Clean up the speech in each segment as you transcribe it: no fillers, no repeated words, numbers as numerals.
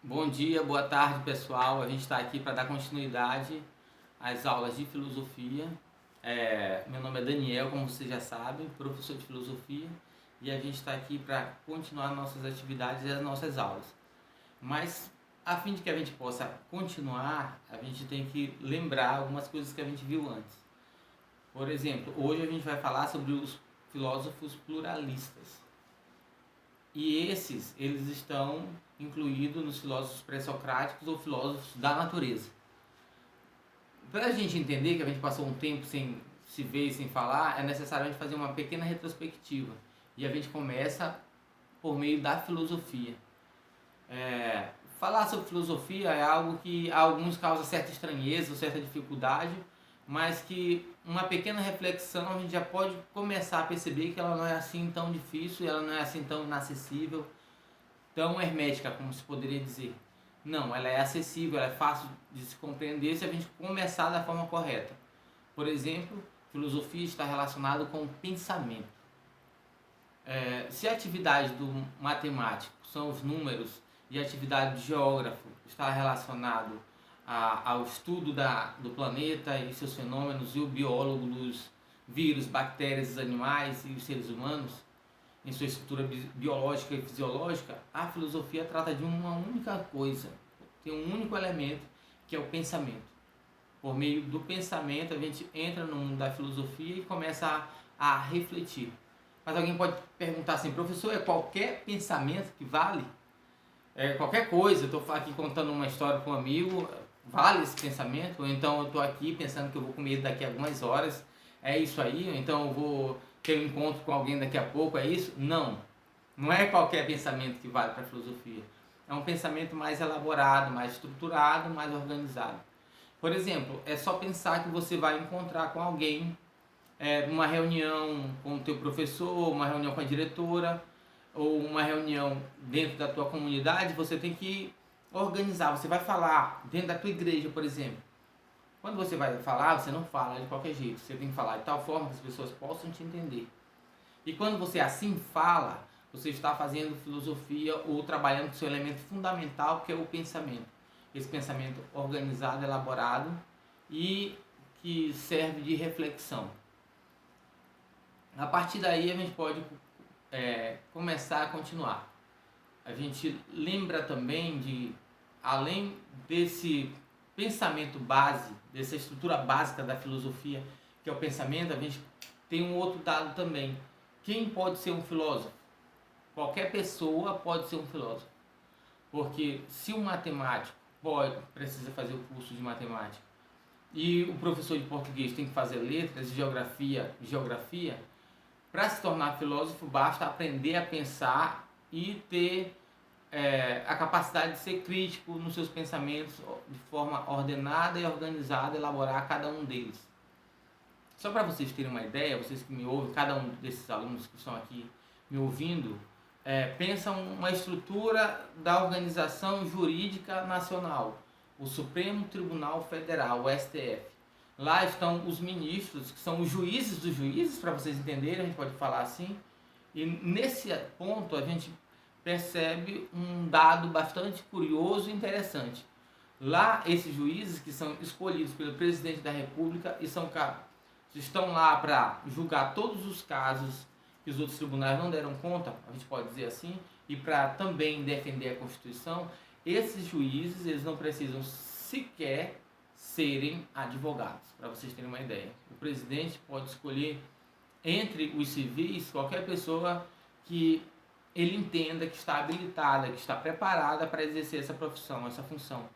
Bom dia, boa tarde pessoal. A gente está aqui para dar continuidade às aulas de filosofia. Meu nome é Daniel, como você já sabe, professor de filosofia, e a gente está aqui para continuar nossas atividades e as nossas aulas. Mas, a fim de que a gente possa continuar, a gente tem que lembrar algumas coisas que a gente viu antes. Por exemplo, hoje a gente vai falar sobre os filósofos pluralistas. E eles estão incluídos nos filósofos pré-socráticos ou filósofos da natureza. Para a gente entender que a gente passou um tempo sem se ver e sem falar, é necessário a gente fazer uma pequena retrospectiva. E a gente começa por meio da filosofia. Falar sobre filosofia é algo que a alguns causa certa estranheza ou certa dificuldade, mas que uma pequena reflexão a gente já pode começar a perceber que ela não é assim tão difícil, ela não é assim tão inacessível, tão hermética, como se poderia dizer. Não, ela é acessível, ela é fácil de se compreender se a gente começar da forma correta. Por exemplo, filosofia está relacionada com o pensamento. Se a atividade do matemático são os números e a atividade do geógrafo está relacionado ao estudo do planeta e seus fenômenos, e o biólogo dos vírus, bactérias, animais e os seres humanos, em sua estrutura biológica e fisiológica, a filosofia trata de uma única coisa, tem um único elemento, que é o pensamento. Por meio do pensamento, a gente entra no mundo da filosofia e começa a refletir. Mas alguém pode perguntar assim, professor, é qualquer pensamento que vale? Qualquer coisa, eu estou aqui contando uma história para um amigo, vale esse pensamento? Ou então eu estou aqui pensando que eu vou comer daqui a algumas horas, é isso aí? Ou então eu vou ter um encontro com alguém daqui a pouco, é isso? Não, não é qualquer pensamento que vale para a filosofia. É um pensamento mais elaborado, mais estruturado, mais organizado. Por exemplo, é só pensar que você vai encontrar com alguém numa reunião com o teu professor, uma reunião com a diretora, ou uma reunião dentro da tua comunidade, você tem que organizar. Você vai falar dentro da tua igreja, por exemplo. Quando você vai falar, você não fala de qualquer jeito. Você tem que falar de tal forma que as pessoas possam te entender. E quando você assim fala, você está fazendo filosofia ou trabalhando com seu elemento fundamental, que é o pensamento. Esse pensamento organizado, elaborado e que serve de reflexão. A partir daí a gente pode começar a continuar. A gente lembra também de, além desse pensamento base, dessa estrutura básica da filosofia, que é o pensamento, a gente tem um outro dado também. Quem pode ser um filósofo? Qualquer pessoa pode ser um filósofo. Porque se um matemático precisa fazer o curso de matemática e o professor de português tem que fazer letras, geografia, para se tornar filósofo basta aprender a pensar e ter a capacidade de ser crítico nos seus pensamentos de forma ordenada e organizada, elaborar cada um deles. Só para vocês terem uma ideia, vocês que me ouvem, cada um desses alunos que estão aqui me ouvindo, pensam uma estrutura da Organização Jurídica Nacional, o Supremo Tribunal Federal, o STF. Lá estão os ministros, que são os juízes dos juízes, para vocês entenderem, a gente pode falar assim. E nesse ponto a gente percebe um dado bastante curioso e interessante. Lá, esses juízes que são escolhidos pelo presidente da República e estão lá para julgar todos os casos que os outros tribunais não deram conta, a gente pode dizer assim, e para também defender a Constituição, esses juízes eles não precisam sequer serem advogados, para vocês terem uma ideia. O presidente pode escolher entre os civis qualquer pessoa que ele entenda que está habilitada, que está preparada para exercer essa profissão, essa função.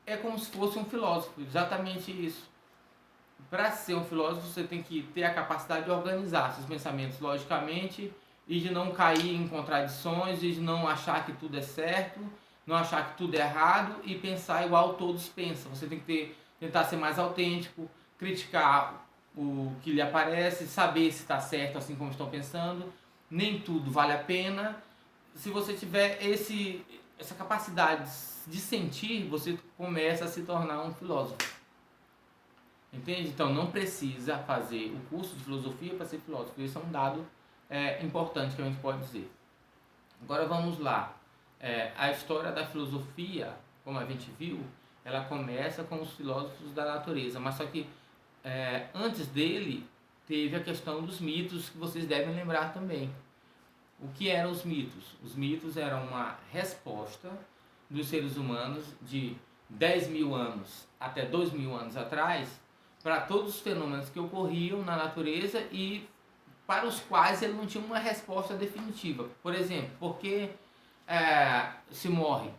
É como se fosse um filósofo, exatamente isso. Para ser um filósofo, você tem que ter a capacidade de organizar seus pensamentos logicamente e de não cair em contradições, e de não achar que tudo é certo, não achar que tudo é errado e pensar igual todos pensam. Você tem que tentar ser mais autêntico, criticar o que lhe aparece, saber se está certo assim como estão pensando. Nem tudo vale a pena. Se você tiver essa capacidade de sentir, você começa a se tornar um filósofo. Entende? Então não precisa fazer o curso de filosofia para ser filósofo. Isso é um dado importante que a gente pode dizer. Agora vamos lá. A história da filosofia, como a gente viu, ela começa com os filósofos da natureza, mas só que antes dele teve a questão dos mitos, que vocês devem lembrar também. O que eram os mitos? Os mitos eram uma resposta dos seres humanos de 10 mil anos até 2 mil anos atrás para todos os fenômenos que ocorriam na natureza e para os quais ele não tinha uma resposta definitiva. Por exemplo, por que se morre?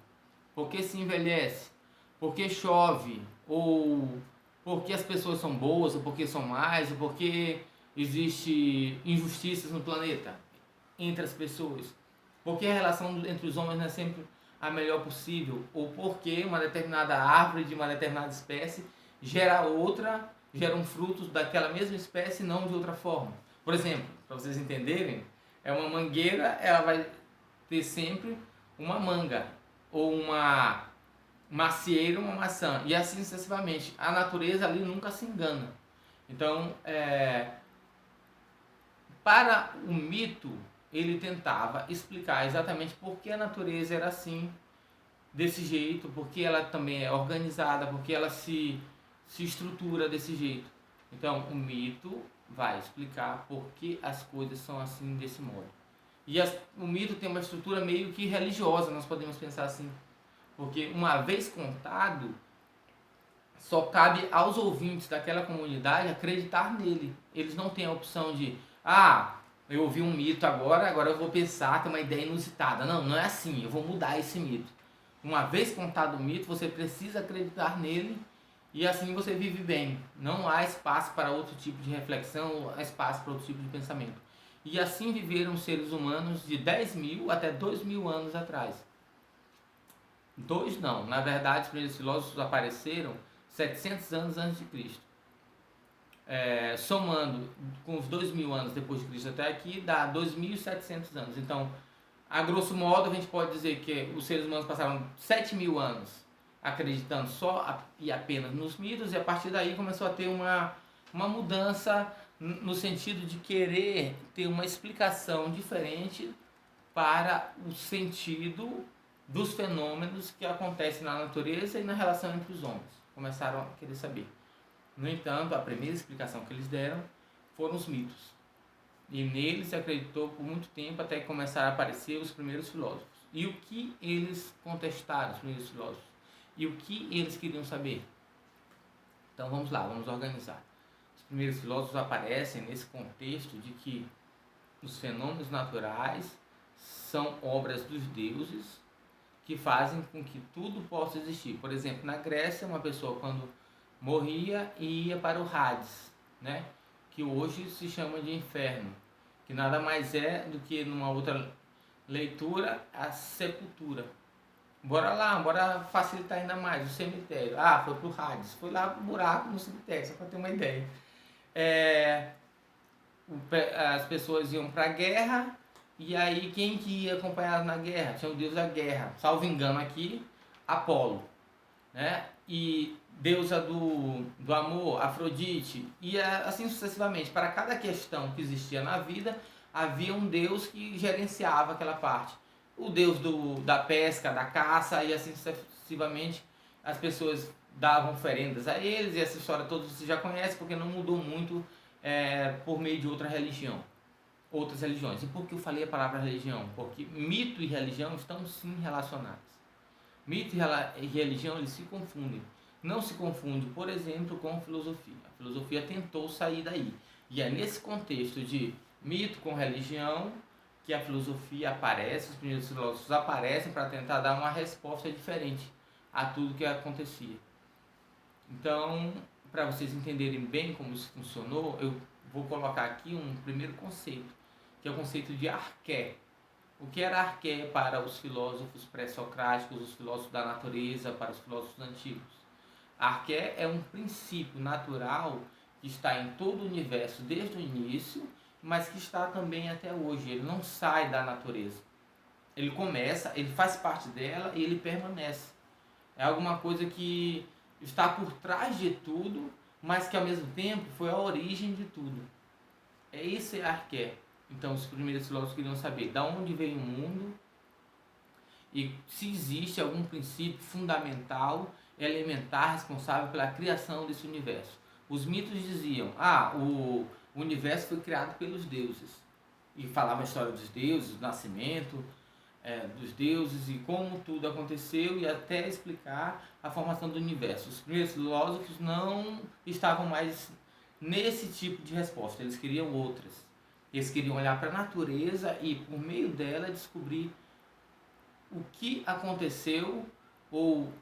Por que se envelhece? Por que chove? Ou por que as pessoas são boas? Ou por que são más? Ou por que existe injustiças no planeta entre as pessoas? Por que a relação entre os homens não é sempre a melhor possível? Ou por que uma determinada árvore de uma determinada espécie gera um fruto daquela mesma espécie, não de outra forma? Por exemplo, para vocês entenderem, uma mangueira, ela vai ter sempre uma manga, ou uma macieira, uma maçã, e assim sucessivamente. A natureza ali nunca se engana. Então, para o mito, ele tentava explicar exatamente por que a natureza era assim, desse jeito, porque ela também é organizada, porque ela se estrutura desse jeito. Então, o mito vai explicar por que as coisas são assim, desse modo. E o mito tem uma estrutura meio que religiosa, nós podemos pensar assim. Porque uma vez contado, só cabe aos ouvintes daquela comunidade acreditar nele. Eles não têm a opção de, eu ouvi um mito agora eu vou pensar, ter uma ideia inusitada. Não, não é assim, eu vou mudar esse mito. Uma vez contado o mito, você precisa acreditar nele e assim você vive bem. Não há espaço para outro tipo de reflexão, não há espaço para outro tipo de pensamento. E assim viveram os seres humanos de 10 mil até 2 mil anos atrás. Dois não, na verdade os primeiros filósofos apareceram 700 anos antes de Cristo. Somando com os 2 mil anos depois de Cristo até aqui, dá 2.700 anos. Então, a grosso modo, a gente pode dizer que os seres humanos passaram 7 mil anos acreditando só e apenas nos mitos, e a partir daí começou a ter uma mudança no sentido de querer ter uma explicação diferente para o sentido dos fenômenos que acontecem na natureza e na relação entre os homens. Começaram a querer saber. No entanto, a primeira explicação que eles deram foram os mitos. E neles se acreditou por muito tempo até que começaram a aparecer os primeiros filósofos. E o que eles contestaram, os primeiros filósofos? E o que eles queriam saber? Então vamos lá, vamos organizar. Os primeiros filósofos aparecem nesse contexto de que os fenômenos naturais são obras dos deuses que fazem com que tudo possa existir. Por exemplo, na Grécia, uma pessoa quando morria ia para o Hades, né? Que hoje se chama de inferno, que nada mais é do que, numa outra leitura, a sepultura. Bora facilitar ainda mais, o cemitério. Foi pro Hades, foi lá pro buraco no cemitério, só para ter uma ideia. As pessoas iam para a guerra, e aí quem que ia acompanhar na guerra? Tinha o deus da guerra, salvo engano aqui, Apolo, né? E deusa do amor, Afrodite, e assim sucessivamente. Para cada questão que existia na vida, havia um deus que gerenciava aquela parte. O deus da pesca, da caça, e assim sucessivamente as pessoas davam oferendas a eles, e essa história todos vocês já conhecem, porque não mudou muito por meio de outras religiões. E por que eu falei a palavra religião? Porque mito e religião estão sim relacionados. Mito e religião, eles se confundem. Não se confunde, por exemplo, com filosofia. A filosofia tentou sair daí. E é nesse contexto de mito com religião que a filosofia aparece, os primeiros filósofos aparecem para tentar dar uma resposta diferente a tudo que acontecia. Então, para vocês entenderem bem como isso funcionou, eu vou colocar aqui um primeiro conceito, que é o conceito de arqué. O que era arqué para os filósofos pré-socráticos, os filósofos da natureza, para os filósofos antigos? Arqué é um princípio natural que está em todo o universo desde o início, mas que está também até hoje. Ele não sai da natureza. Ele começa, ele faz parte dela e ele permanece. É alguma coisa que está por trás de tudo, mas que ao mesmo tempo foi a origem de tudo. Esse é arqué. Então os primeiros filósofos queriam saber de onde veio o mundo e se existe algum princípio fundamental, elementar, responsável pela criação desse universo. Os mitos diziam, o universo foi criado pelos deuses, e falava a história dos deuses, do nascimento dos deuses e como tudo aconteceu, e até explicar a formação do universo. Os primeiros filósofos não estavam mais nesse tipo de resposta, eles queriam outras. Eles queriam olhar para a natureza e, por meio dela, descobrir o que aconteceu ou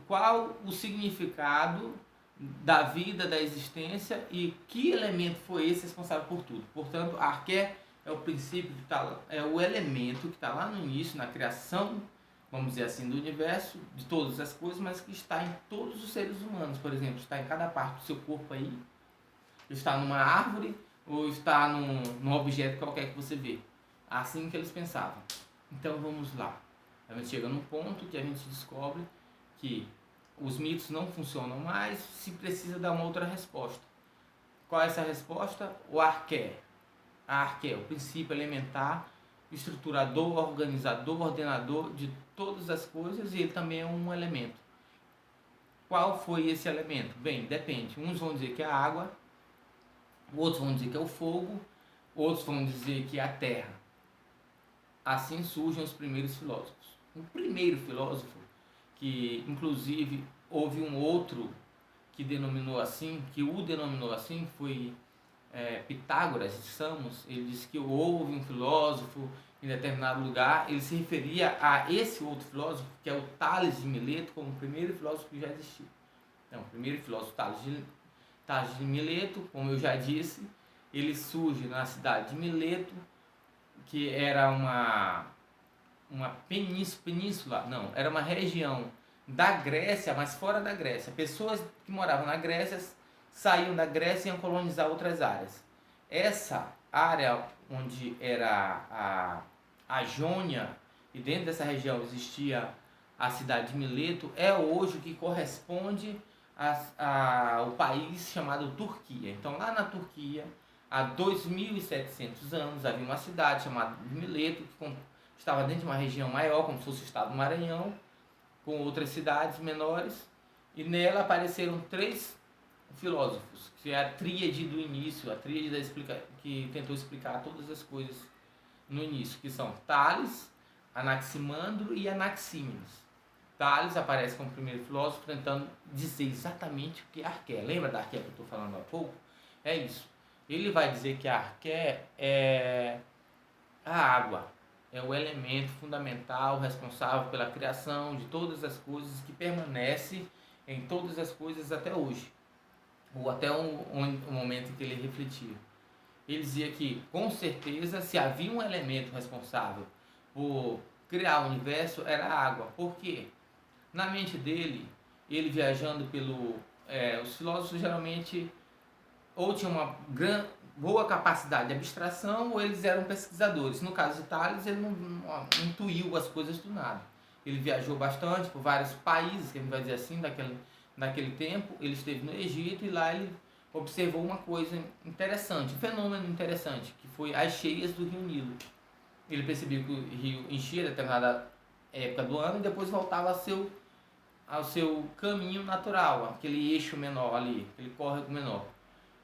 qual o significado da vida, da existência, e que elemento foi esse responsável por tudo. Portanto, a arqué é o princípio, é o elemento que está lá no início, na criação, vamos dizer assim, do universo, de todas as coisas, mas que está em todos os seres humanos. Por exemplo, está em cada parte do seu corpo aí, está numa árvore ou está num objeto qualquer que você vê. Assim que eles pensavam. Então vamos lá. A gente chega num ponto que a gente descobre que os mitos não funcionam mais, se precisa dar uma outra resposta. Qual é essa resposta? O arqué. A arqué, o princípio elementar, estruturador, organizador, ordenador de todas as coisas, e ele também é um elemento. Qual foi esse elemento? Bem, depende. Uns vão dizer que é a água, outros vão dizer que é o fogo, outros vão dizer que é a terra. Assim surgem os primeiros filósofos. O primeiro filósofo, que inclusive houve um outro que denominou assim, foi Pitágoras de Samos. Ele disse que houve um filósofo em determinado lugar, ele se referia a esse outro filósofo, que é o Tales de Mileto, como o primeiro filósofo que já existiu. Então, o primeiro filósofo, Tales de Mileto, como eu já disse, ele surge na cidade de Mileto, que era uma península, não, era uma região da Grécia, mas fora da Grécia. Pessoas que moravam na Grécia saíam da Grécia e iam colonizar outras áreas. Essa área onde era a Jônia, e dentro dessa região existia a cidade de Mileto, é hoje o que corresponde ao país chamado Turquia. Então, lá na Turquia, há 2.700 anos, havia uma cidade chamada Mileto, que estava dentro de uma região maior, como se fosse o estado do Maranhão, com outras cidades menores, e nela apareceram 3 filósofos, que é a tríade do início, a tríade que tentou explicar todas as coisas no início, que são Tales, Anaximandro e Anaxímenes. Tales aparece como primeiro filósofo, tentando dizer exatamente o que é a arqué. Lembra da arqué que eu estou falando há pouco? É isso. Ele vai dizer que a arqué é a água, é o elemento fundamental responsável pela criação de todas as coisas, que permanece em todas as coisas até hoje, ou até o momento em que ele refletia. Ele dizia que, com certeza, se havia um elemento responsável por criar o universo, era a água. Por quê? Na mente dele, ele viajando os filósofos geralmente ou tinham uma boa capacidade de abstração, ou eles eram pesquisadores. No caso de Tales, ele não intuiu as coisas do nada. Ele viajou bastante por vários países, que a gente vai dizer assim, naquele tempo. Ele esteve no Egito e lá ele observou uma coisa interessante, um fenômeno interessante, que foi as cheias do rio Nilo. Ele percebeu que o rio enchia em determinada época do ano e depois voltava ao seu caminho natural, aquele eixo menor ali, aquele córrego menor.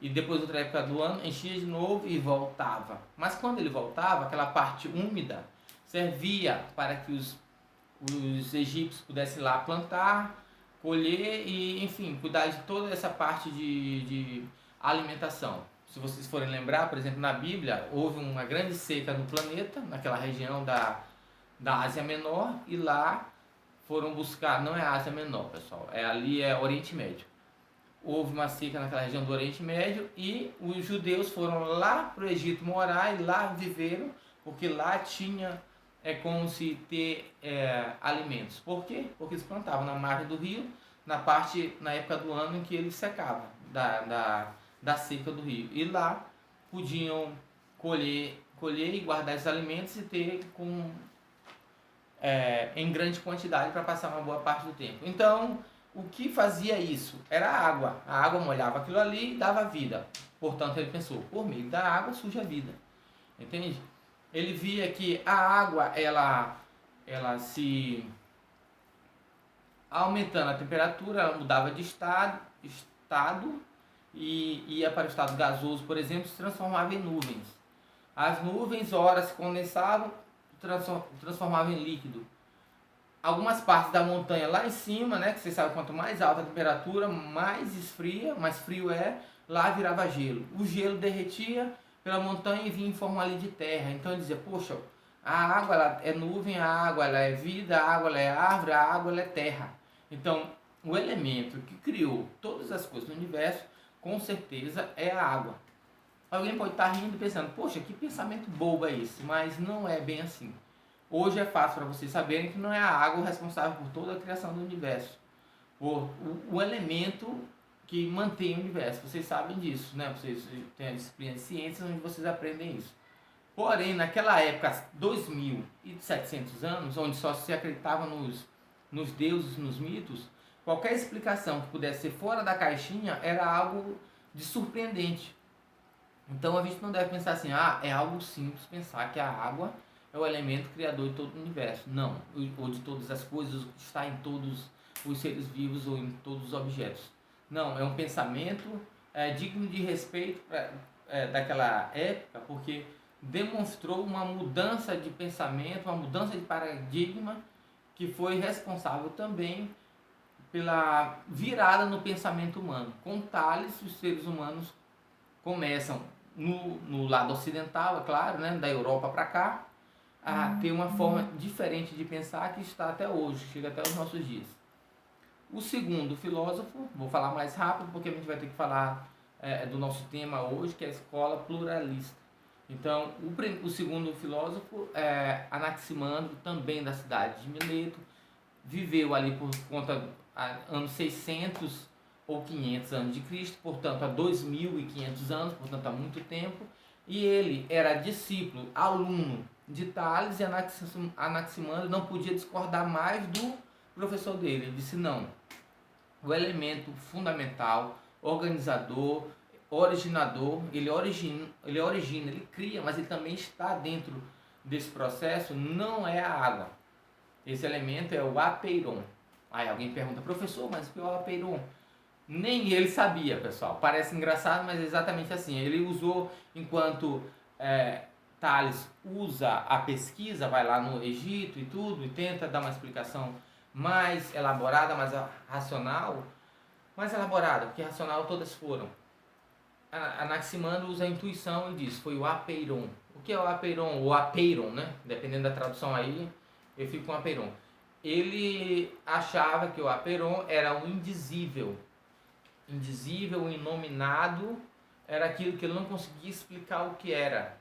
E depois, outra época do ano, enchia de novo e voltava. Mas quando ele voltava, aquela parte úmida servia para que os egípcios pudessem lá plantar, colher e, enfim, cuidar de toda essa parte de alimentação. Se vocês forem lembrar, por exemplo, na Bíblia, houve uma grande seca no planeta, naquela região da Ásia Menor, e lá foram buscar, não é Ásia Menor, pessoal, ali é Oriente Médio. Houve uma seca naquela região do Oriente Médio e os judeus foram lá para o Egito morar e lá viveram, porque lá tinha como se ter alimentos. Por quê? Porque eles plantavam na margem do rio, na época do ano em que ele secava, da seca do rio. E lá podiam colher e guardar esses alimentos e ter em grande quantidade para passar uma boa parte do tempo. Então, o que fazia isso? Era a água. A água molhava aquilo ali e dava vida. Portanto, ele pensou, por meio da água surge a vida. Entende? Ele via que a água, ela ela se aumentando a temperatura, ela mudava de estado e ia para o estado gasoso, por exemplo, se transformava em nuvens. As nuvens, ora se condensavam, transformavam em líquido. Algumas partes da montanha lá em cima, né, que você sabe, quanto mais alta a temperatura, mais esfria, mais frio é, lá virava gelo. O gelo derretia pela montanha e vinha em forma ali de terra. Então ele dizia, poxa, a água ela é nuvem, a água ela é vida, a água ela é árvore, a água ela é terra. Então, o elemento que criou todas as coisas no universo, com certeza, é a água. Alguém pode estar rindo e pensando, poxa, que pensamento bobo é esse? Mas não é bem assim. Hoje é fácil para vocês saberem que não é a água responsável por toda a criação do universo. O elemento que mantém o universo. Vocês sabem disso, né? Vocês têm a disciplina de ciências onde vocês aprendem isso. Porém, naquela época, 2.700 anos, onde só se acreditava nos deuses, nos mitos, qualquer explicação que pudesse ser fora da caixinha era algo de surpreendente. Então a gente não deve pensar assim, é algo simples pensar que a água é o elemento criador de todo o universo. Não, ou de todas as coisas, que está em todos os seres vivos ou em todos os objetos. Não, é um pensamento digno de respeito daquela época, porque demonstrou uma mudança de pensamento, uma mudança de paradigma, que foi responsável também pela virada no pensamento humano. Com Tales, os seres humanos começam no lado ocidental, é claro, né, da Europa para cá, a ter uma forma diferente de pensar que está até hoje, chega até os nossos dias. O segundo filósofo, vou falar mais rápido porque a gente vai ter que falar do nosso tema hoje, que é a escola pluralista. Então, o segundo filósofo é Anaximandro, também da cidade de Mileto, viveu ali por conta anos 600 ou 500 anos de Cristo, portanto há 2.500 anos, portanto há muito tempo, e ele era discípulo, aluno de Tales, e Anaximandro não podia discordar mais do professor dele. Ele disse não, o elemento fundamental, organizador, originador, ele origina, ele cria, mas ele também está dentro desse processo, não é a água. Esse elemento é o apeiron. Aí alguém pergunta, professor, mas o que é o apeiron? Nem ele sabia, pessoal. Parece engraçado, mas é exatamente assim. Ele usou, enquanto Tales usa a pesquisa, vai lá no Egito e tudo, e tenta dar uma explicação mais elaborada, mais racional, mais elaborada, porque racional todas foram. Anaximandro usa a intuição e diz, foi o apeiron. O que é o apeiron? O apeiron, né? Dependendo da tradução aí, eu fico com apeiron. Ele achava que o apeiron era o indizível. Indizível, o inominado, era aquilo que ele não conseguia explicar o que era.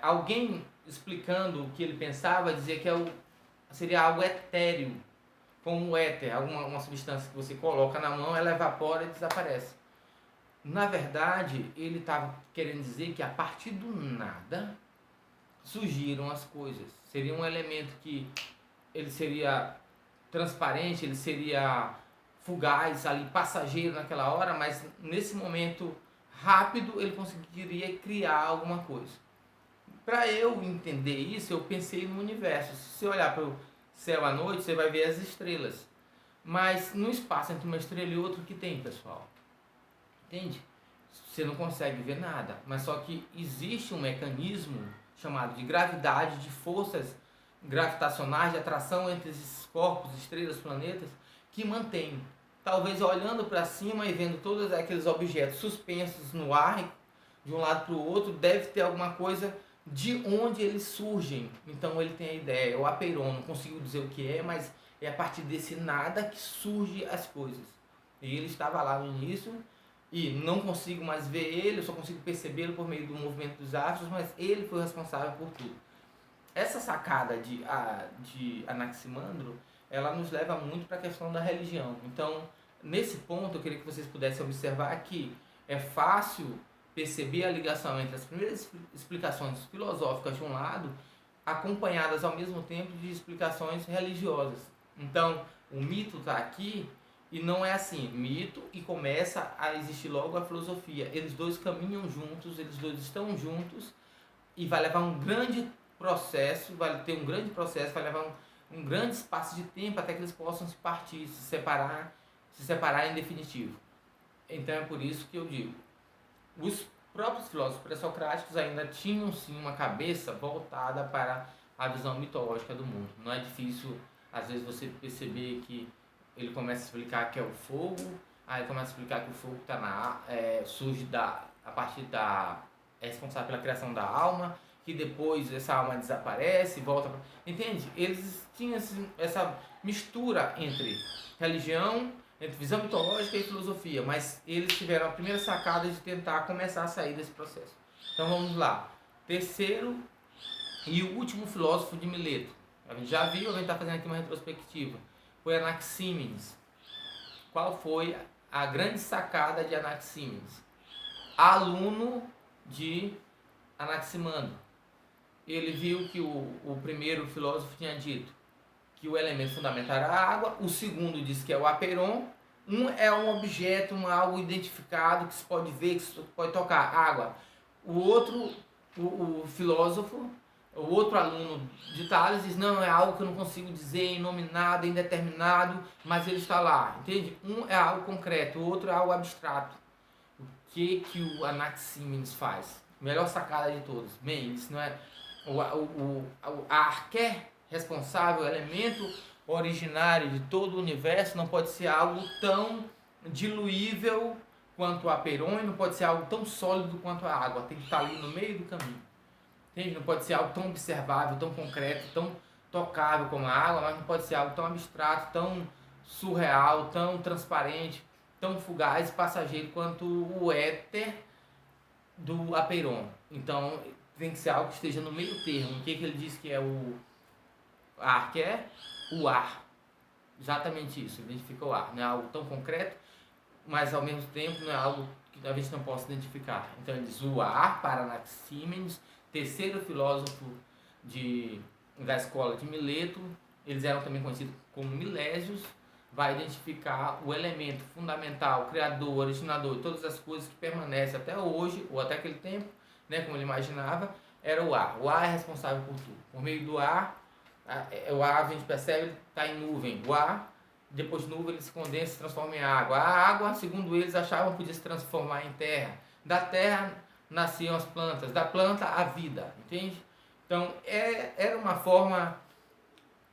Alguém explicando o que ele pensava dizia que seria algo etéreo, como o éter, uma substância que você coloca na mão, ela evapora e desaparece. Na verdade, ele estava querendo dizer que a partir do nada surgiram as coisas. Seria um elemento que ele seria transparente, ele seria fugaz, ali, passageiro naquela hora, mas nesse momento rápido ele conseguiria criar alguma coisa. Para eu entender isso, eu pensei no universo. Se você olhar para o céu à noite, você vai ver as estrelas. Mas no espaço entre uma estrela e outra, o que tem, pessoal? Entende? Você não consegue ver nada. Mas só que existe um mecanismo chamado de gravidade, de forças gravitacionais, de atração entre esses corpos, estrelas, planetas, que mantém. Talvez olhando para cima e vendo todos aqueles objetos suspensos no ar, de um lado para o outro, deve ter alguma coisa de onde eles surgem. Então ele tem a ideia, o apeiron, não consigo dizer o que é, mas é a partir desse nada que surgem as coisas. E ele estava lá no início, e não consigo mais ver ele, eu só consigo percebê-lo por meio do movimento dos astros, mas ele foi responsável por tudo. Essa sacada de Anaximandro, ela nos leva muito para a questão da religião. Então, nesse ponto, eu queria que vocês pudessem observar que é fácil perceber a ligação entre as primeiras explicações filosóficas de um lado, acompanhadas ao mesmo tempo de explicações religiosas. Então, o mito está aqui e não é assim, mito, e começa a existir logo a filosofia. Eles dois caminham juntos, eles dois estão juntos, e vai levar um grande processo, vai ter um grande processo, vai levar um grande espaço de tempo até que eles possam se partir, se separar em definitivo. Então é por isso que eu digo, os próprios filósofos pré-socráticos ainda tinham sim uma cabeça voltada para a visão mitológica do mundo. Não é difícil, às vezes, você perceber que ele começa a explicar que é o fogo, aí começa a explicar que o fogo surge a partir é responsável pela criação da alma, que depois essa alma desaparece, volta pra... Entende? Eles tinham essa mistura entre religião, entre visão mitológica e filosofia, mas eles tiveram a primeira sacada de tentar começar a sair desse processo. Então vamos lá. Terceiro e o último filósofo de Mileto. A gente já viu, a gente está fazendo aqui uma retrospectiva. Foi Anaxímenes. Qual foi a grande sacada de Anaxímenes? Aluno de Anaximandro. Ele viu que o primeiro filósofo tinha dito que o elemento fundamental era a água, o segundo diz que é o apeiron, um é um objeto, algo identificado que se pode ver, que se pode tocar, água. O outro, o filósofo, o outro aluno de Tales diz, não, é algo que eu não consigo dizer em nome nada, indeterminado, mas ele está lá, entende? Um é algo concreto, o outro é algo abstrato. O que o Anaxímenes faz? Melhor sacada de todos. Bem, isso não é... A arqué responsável, o elemento originário de todo o universo, não pode ser algo tão diluível quanto o apeiron, não pode ser algo tão sólido quanto a água, tem que estar ali no meio do caminho. Entende? Não pode ser algo tão observável, tão concreto, tão tocável como a água, mas não pode ser algo tão abstrato, tão surreal, tão transparente, tão fugaz e passageiro quanto o éter do apeiron. Então tem que ser algo que esteja no meio termo. O que ele diz que é o ar, que é o ar. Exatamente isso, identifica o ar. Não é algo tão concreto, mas ao mesmo tempo não é algo que a gente não possa identificar. Então ele diz o ar para Anaxímenes, terceiro filósofo da escola de Mileto. Eles eram também conhecidos como Milésios. Vai identificar o elemento fundamental, criador, originador de todas as coisas que permanecem até hoje, ou até aquele tempo, né, como ele imaginava, era o ar. O ar é responsável por tudo. Por meio do ar, o ar a gente percebe, ele está em nuvem. O ar, depois de nuvem, ele se condensa e se transforma em água. A água, segundo eles, achavam que podia se transformar em terra. Da terra nasciam as plantas, da planta a vida, entende? Então, era uma forma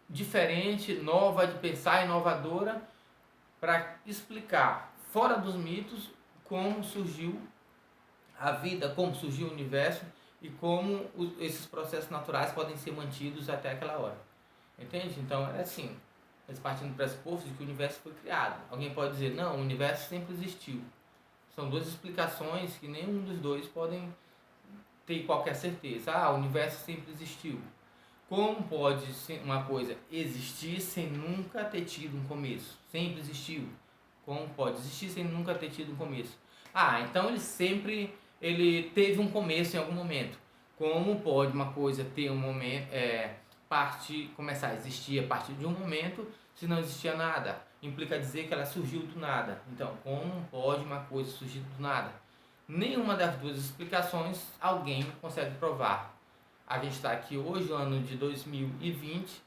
diferente, nova de pensar, inovadora, para explicar, fora dos mitos, como surgiu a vida, como surgiu o universo e como esses processos naturais podem ser mantidos até aquela hora. Entende? Então é assim, eles partindo do pressuposto de que o universo foi criado. Alguém pode dizer, não, o universo sempre existiu. São duas explicações que nenhum dos dois podem ter qualquer certeza. Ah, o universo sempre existiu. Como pode uma coisa existir sem nunca ter tido um começo? Sempre existiu. Como pode existir sem nunca ter tido um começo? Ah, então ele teve um começo em algum momento. Como pode uma coisa ter um momento, começar a existir a partir de um momento, se não existia nada? Implica dizer que ela surgiu do nada. Então, como pode uma coisa surgir do nada? Nenhuma das duas explicações alguém consegue provar. A gente está aqui hoje, ano de 2020,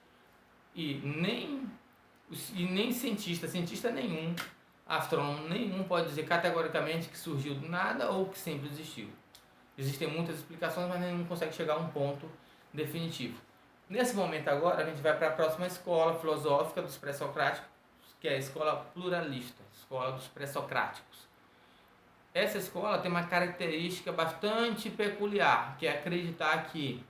e nem cientista nenhum, astrônomo nenhum pode dizer categoricamente que surgiu do nada ou que sempre existiu. Existem muitas explicações, mas nenhum consegue chegar a um ponto definitivo. Nesse momento agora, a gente vai para a próxima escola filosófica dos pré-socráticos, que é a escola pluralista, escola dos pré-socráticos. Essa escola tem uma característica bastante peculiar, que é acreditar que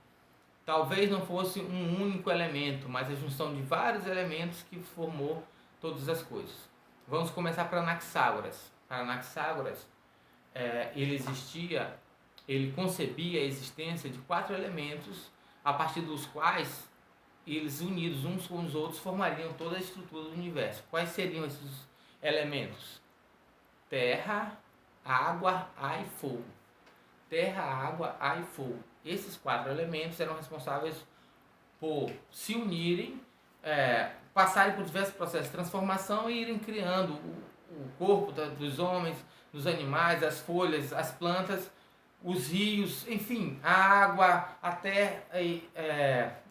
talvez não fosse um único elemento, mas a junção de vários elementos que formou todas as coisas. Vamos começar para Anaxágoras. Para Anaxágoras, ele concebia a existência de 4 elementos, a partir dos quais eles, unidos uns com os outros, formariam toda a estrutura do universo. Quais seriam esses elementos? Terra, água, ar e fogo. Terra, água, ar e fogo. Esses 4 elementos eram responsáveis por se unirem, passarem por diversos processos de transformação e irem criando o corpo dos homens, dos animais, as folhas, as plantas, os rios, enfim, a água, a terra,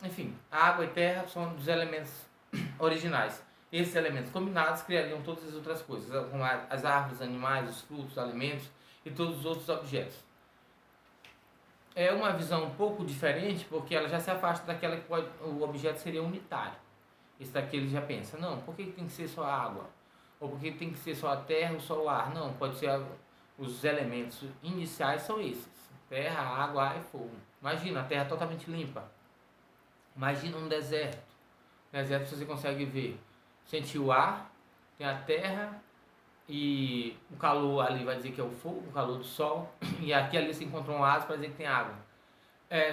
enfim, a água e terra são dos elementos originais. Esses elementos combinados criariam todas as outras coisas, como as árvores, animais, os frutos, os alimentos e todos os outros objetos. É uma visão um pouco diferente, porque ela já se afasta daquela que o objeto seria unitário. Esse daqui ele já pensa, não, por que tem que ser só a água? Ou por que tem que ser só a terra ou só o ar? Não, pode ser os elementos iniciais são esses: terra, água, ar e fogo. Imagina a terra totalmente limpa. Imagina um deserto. No deserto você consegue ver, sentir o ar, tem a terra e o calor ali vai dizer que é o fogo, o calor do sol. E aqui ali se encontra um oásis para dizer que tem água.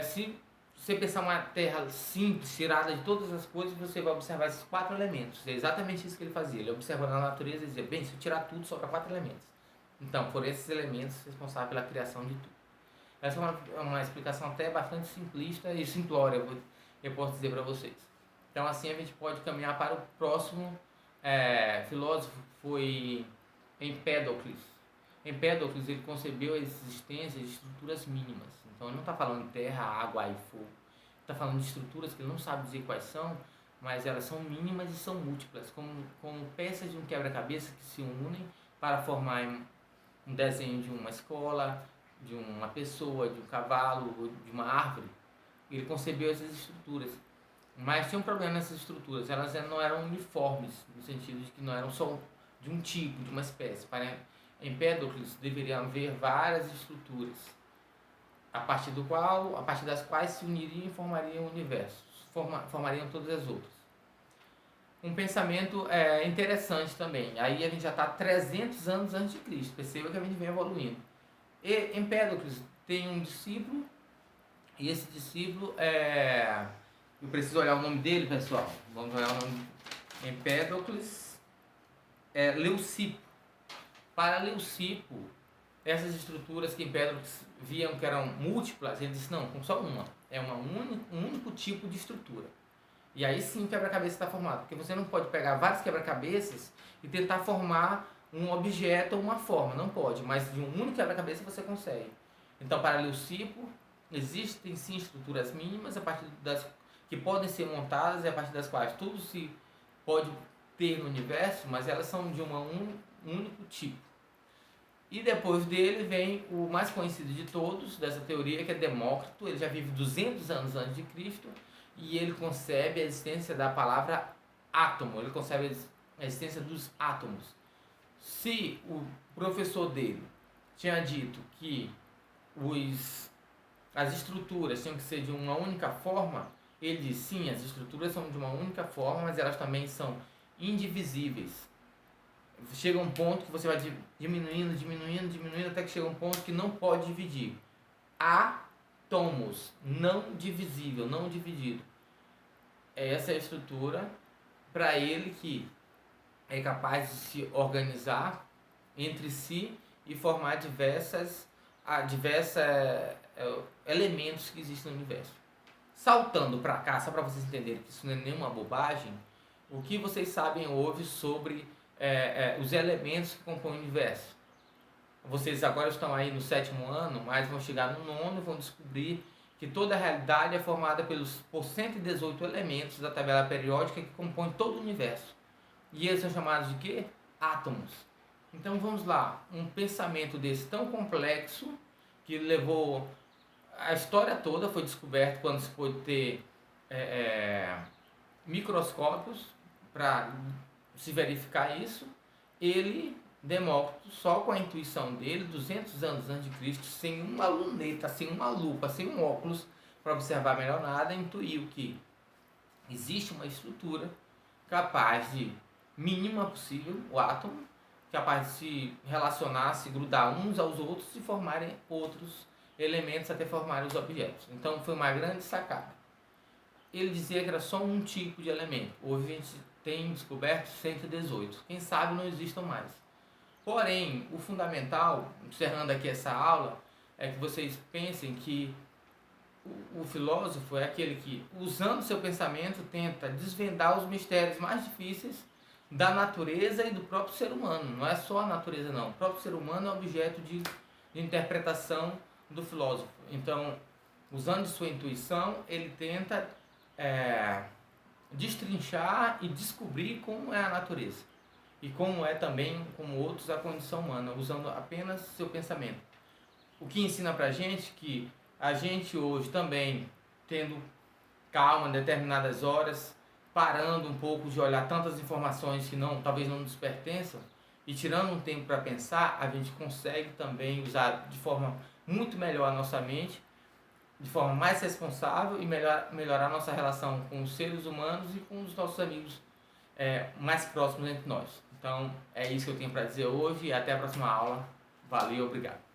Se você pensar uma terra simples, tirada de todas as coisas, você vai observar esses 4 elementos. É exatamente isso que ele fazia. Ele observando a natureza e dizia, bem, se eu tirar tudo, sobra 4 elementos. Então, foram esses elementos responsáveis pela criação de tudo. Essa é uma explicação até bastante simplista e simplória, eu posso dizer para vocês. Então, assim a gente pode caminhar para o próximo filósofo, foi Empédocles. Empédocles, ele concebeu a existência de estruturas mínimas. Então, ele não está falando de terra, água, ar e fogo. Ele está falando de estruturas que ele não sabe dizer quais são, mas elas são mínimas e são múltiplas, como peças de um quebra-cabeça que se unem para formar um desenho de uma escola, de uma pessoa, de um cavalo, de uma árvore. Ele concebeu essas estruturas. Mas tinha um problema nessas estruturas, elas não eram uniformes, no sentido de que não eram só de um tipo, de uma espécie. Para Empédocles deveriam haver várias estruturas, a partir das quais se uniriam e formariam o universo, formariam todas as outras. Um pensamento interessante também. Aí a gente já está 300 anos antes de Cristo. Perceba que a gente vem evoluindo. E Empédocles tem um discípulo, e esse discípulo eu preciso olhar o nome dele, pessoal. Vamos olhar o nome. Empédocles Leucipo. Para Leucipo, essas estruturas que Empédocles viam que eram múltiplas, ele disse, não, com só uma. É um único tipo de estrutura. E aí sim o quebra-cabeça está formado. Porque você não pode pegar vários quebra-cabeças e tentar formar um objeto ou uma forma. Não pode, mas de um único quebra-cabeça você consegue. Então, para Leucipo, existem sim estruturas mínimas que podem ser montadas e a partir das quais tudo se pode ter no universo, mas elas são de um único tipo. E depois dele vem o mais conhecido de todos dessa teoria, que é Demócrito. Ele já vive 200 anos antes de Cristo e ele concebe a existência da palavra átomo. Ele concebe a existência dos átomos. Se o professor dele tinha dito que as estruturas tinham que ser de uma única forma, ele diz, sim, as estruturas são de uma única forma, mas elas também são indivisíveis. Chega um ponto que você vai diminuindo, até que chega um ponto que não pode dividir. Átomos, não divisível, não dividido. Essa é a estrutura para ele que é capaz de se organizar entre si e formar diversos elementos que existem no universo. Saltando para cá, só para vocês entenderem que isso não é nenhuma bobagem, o que vocês sabem hoje sobre os elementos que compõem o universo? Vocês agora estão aí no 7º ano, mas vão chegar no 9º e vão descobrir que toda a realidade é formada por 118 elementos da tabela periódica que compõem todo o universo. E eles são chamados de quê? Átomos. Então vamos lá, um pensamento desse tão complexo, que levou a história toda, foi descoberto quando se pôde ter microscópios para se verificar isso. Ele, Demócrito, só com a intuição dele, 200 anos antes de Cristo, sem uma luneta, sem uma lupa, sem um óculos para observar melhor nada, intuiu que existe uma estrutura capaz de, mínima possível, o átomo, capaz de se relacionar, se grudar uns aos outros e formarem outros elementos até formarem os objetos. Então foi uma grande sacada. Ele dizia que era só um tipo de elemento. Hoje a gente tem descoberto 118. Quem sabe não existam mais. Porém, o fundamental, encerrando aqui essa aula, é que vocês pensem que o filósofo é aquele que, usando seu pensamento, tenta desvendar os mistérios mais difíceis da natureza e do próprio ser humano. Não é só a natureza, não. O próprio ser humano é objeto de interpretação do filósofo. Então, usando de sua intuição, ele tenta destrinchar e descobrir como é a natureza e como é também, como outros, a condição humana, usando apenas seu pensamento. O que ensina pra gente que a gente hoje também, tendo calma em determinadas horas, parando um pouco de olhar tantas informações que talvez não nos pertençam e tirando um tempo para pensar, a gente consegue também usar de forma muito melhor a nossa mente, de forma mais responsável e melhorar a nossa relação com os seres humanos e com os nossos amigos mais próximos entre nós. Então é isso que eu tenho para dizer hoje e até a próxima aula. Valeu, obrigado.